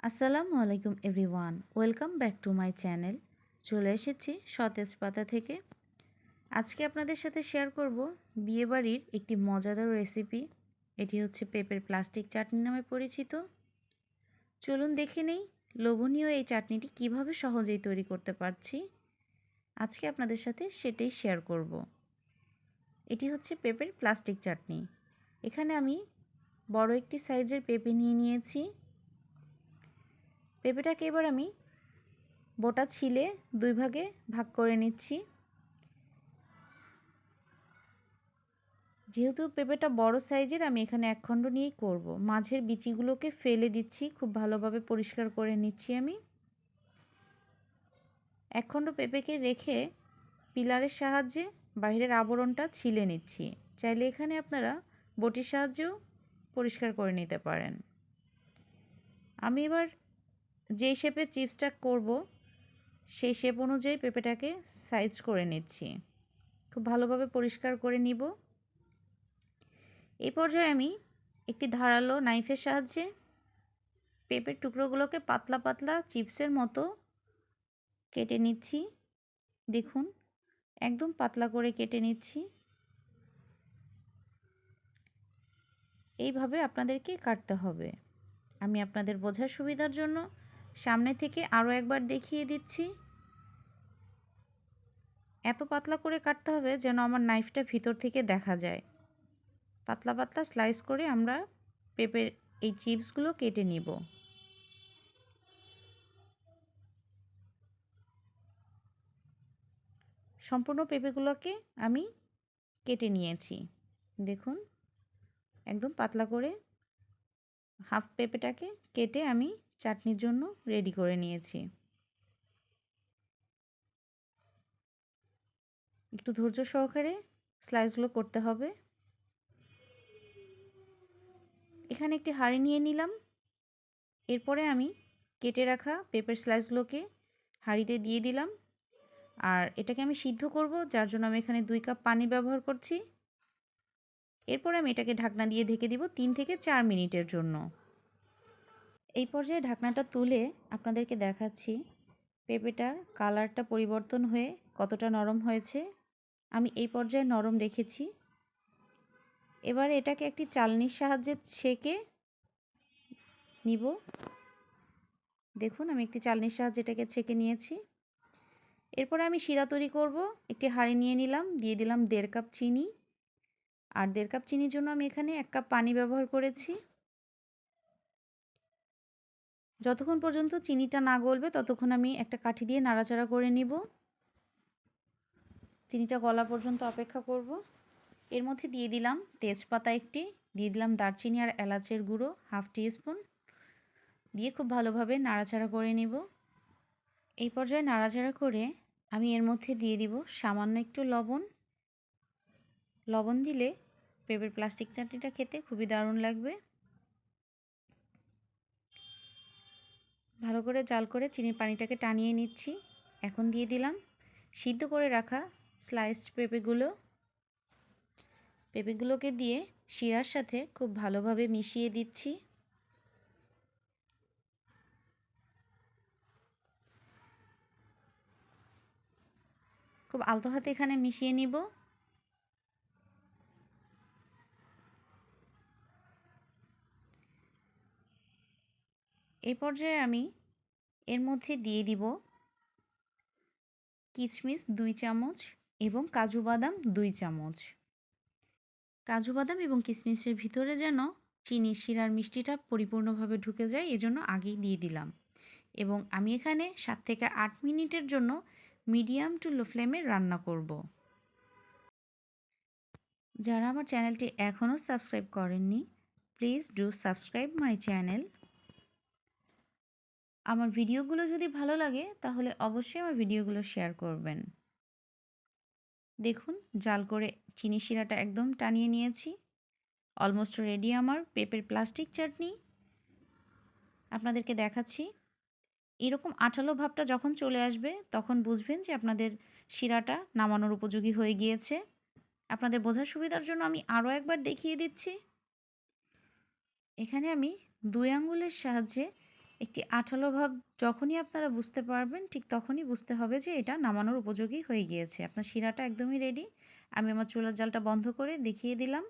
আসসালামু আলাইকুম everyone, welcome back to my channel. চলে এসেছি সতেজ পাতা থেকে। আজকে আপনাদের সাথে শেয়ার করব বিয়েবাড়ির একটি মজাদার রেসিপি। এটি হচ্ছে পেপার প্লাস্টিক চাটনি নামে পরিচিত। চলুন দেখে নেই লোভনীয় এই চাটনিটি কিভাবে সহজেই তৈরি করতে পারছি। আজকে আপনাদের সাথে সেটাই শেয়ার করব। এটি হচ্ছে পেপার প্লাস্টিক চাটনি। এখানে আমি বড় একটি সাইজের পেঁপে নিয়ে নিয়েছি। পেঁপেটাকে এবার আমি বোটা ছিলে দুই ভাগে ভাগ করে নিচ্ছি। যেহেতু পেঁপেটা বড় সাইজের, আমি এখানে এক খণ্ড নিয়েই করব। মাঝের বিচিগুলোকে ফেলে দিচ্ছি, খুব ভালোভাবে পরিষ্কার করে নিচ্ছি। আমি এক খণ্ড পেঁপেকে রেখে পিলারের সাহায্যে বাইরের আবরণটা ছিলে নিচ্ছি। চাইলে এখানে আপনারা বটির সাহায্যেও পরিষ্কার করে নিতে পারেন। আমি এবার যেই শেপে চিপসটা করব সেই শেপ অনুযায়ী পেঁপেটাকে সাইজ করে নিচ্ছি। খুব ভালোভাবে পরিষ্কার করে নিব। এই পর্যায়ে আমি একটি ধারালো নাইফের সাহায্যে পেঁপের টুকরোগুলোকে পাতলা পাতলা চিপসের মতো কেটে নিচ্ছি। দেখুন, একদম পাতলা করে কেটে নিচ্ছি। এইভাবে আপনাদেরকে কাটতে হবে। আমি আপনাদের বোঝার সুবিধার জন্য সামনে থেকে আরও একবার দেখিয়ে দিচ্ছি। এত পাতলা করে কাটতে হবে যেন আমার নাইফটা ভিতর থেকে দেখা যায়। পাতলা পাতলা স্লাইস করে আমরা পেঁপের এই চিপসগুলো কেটে নিব। সম্পূর্ণ পেঁপেগুলোকে আমি কেটে নিয়েছি। দেখুন, একদম পাতলা করে হাফ পেঁপেটাকে কেটে আমি চাটনির জন্য রেডি করে নিয়েছি। একটু ধৈর্য সহকারে স্লাইসগুলো করতে হবে। এখানে একটি হাঁড়ি নিয়ে নিলাম। এরপরে আমি কেটে রাখা পেঁপের স্লাইসগুলোকে হাঁড়িতে দিয়ে দিলাম। আর এটাকে আমি সিদ্ধ করব, যার জন্য আমি এখানে 2 কাপ পানি ব্যবহার করছি। এরপরে আমি এটাকে ঢাকনা দিয়ে ঢেকে দিব 3 থেকে 4 মিনিটের জন্য। এই পর্যায়ে ঢাকনাটা তুলে আপনাদেরকে দেখাচ্ছি পেঁপেটার কালারটা পরিবর্তন হয়ে কতটা নরম হয়েছে। আমি এই পর্যায়ে নরম রেখেছি। এবার এটাকে একটি চালনির সাহায্যে ছেঁকে নিব। দেখুন, আমি একটি চালনির সাহায্যে এটাকে ছেঁকে নিয়েছি। এরপরে আমি শিরা তৈরি করব। একটি হাঁড়ি নিয়ে নিলাম, দিয়ে দিলাম 1.5 কাপ চিনি। আর 1.5 কাপ চিনির জন্য আমি এখানে 1 কাপ পানি ব্যবহার করেছি। যতক্ষণ পর্যন্ত চিনিটা না গলবে ততক্ষণ আমি একটা কাঠি দিয়ে নাড়াচাড়া করে নিব। চিনিটা গলা পর্যন্ত অপেক্ষা করব। এর মধ্যে দিয়ে দিলাম তেজপাতা একটি, দিয়ে দিলাম দারচিনি আর এলাচের গুঁড়ো 1/2 টিস্পুন, দিয়ে খুব ভালোভাবে নাড়াচাড়া করে নিব। এই পর্যায়ে নাড়াচাড়া করে আমি এর মধ্যে দিয়ে দিব সামান্য একটু লবণ। লবণ দিলে পেঁপের প্লাস্টিক চাটনিটা খেতে খুবই দারুণ লাগবে। ভালো করে জাল করে চিনির পানিটাকে টানিয়ে নিচ্ছি। এখন দিয়ে দিলাম সিদ্ধ করে রাখা স্লাইসড পেঁপেগুলোকে দিয়ে শিরার সাথে খুব ভালোভাবে মিশিয়ে দিচ্ছি। খুব আলতো হাতে এখানে মিশিয়ে নিব। এই পর্যায়ে আমি এর মধ্যে দিয়ে দিব কিশমিশ 2 চামচ এবং কাজু বাদাম 2 চামচ। কাজু বাদাম এবং কিশমিশের ভিতরে যেন চিনি শিরার মিষ্টিটা পরিপূর্ণভাবে ঢুকে যায়, এজন্য আগেই দিয়ে দিলাম। এবং আমি এখানে 7 থেকে 8 মিনিটের জন্য মিডিয়াম টু লো ফ্লেমে রান্না করব। যারা আমার চ্যানেলটি এখনও সাবস্ক্রাইব করেননি, please do subscribe my channel. আমার ভিডিওগুলো যদি ভালো লাগে তাহলে অবশ্যই আমার ভিডিওগুলো শেয়ার করবেন। দেখুন, জাল করে চিনি শিরাটা একদম টানিয়ে নিয়েছি। অলমোস্ট রেডি আমার পেঁপের প্লাস্টিক চাটনি। আপনাদেরকে দেখাচ্ছি। এরকম আঠালো ভাবটা যখন চলে আসবে তখন বুঝবেন যে আপনাদের শিরাটা নামানোর উপযোগী হয়ে গিয়েছে। আপনাদের বোঝার সুবিধার জন্য আমি আরও একবার দেখিয়ে দিচ্ছি। এখানে আমি 2 আঙ্গুলের সাহায্যে একটি আঠালো ভাব যখনই আপনারা বুঝতে পারবেন, ঠিক তখনই বুঝতে হবে যে এটা নামানোর উপযোগী হয়ে গিয়েছে। আপনার শিরাটা একদমই রেডি। আমি আমার চুলার জালটা বন্ধ করে দেখিয়ে দিলাম।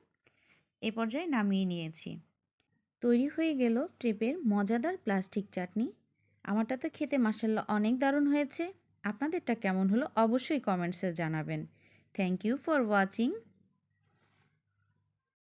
এ পর্যায়ে নামিয়ে নিয়েছি। তৈরি হয়ে গেল পেঁপের মজাদার প্লাস্টিক চাটনি। আমারটা তো খেতে মাশাআল্লাহ অনেক দারুণ হয়েছে। আপনাদেরটা কেমন হলো অবশ্যই কমেন্টসে জানাবেন। Thank you for watching.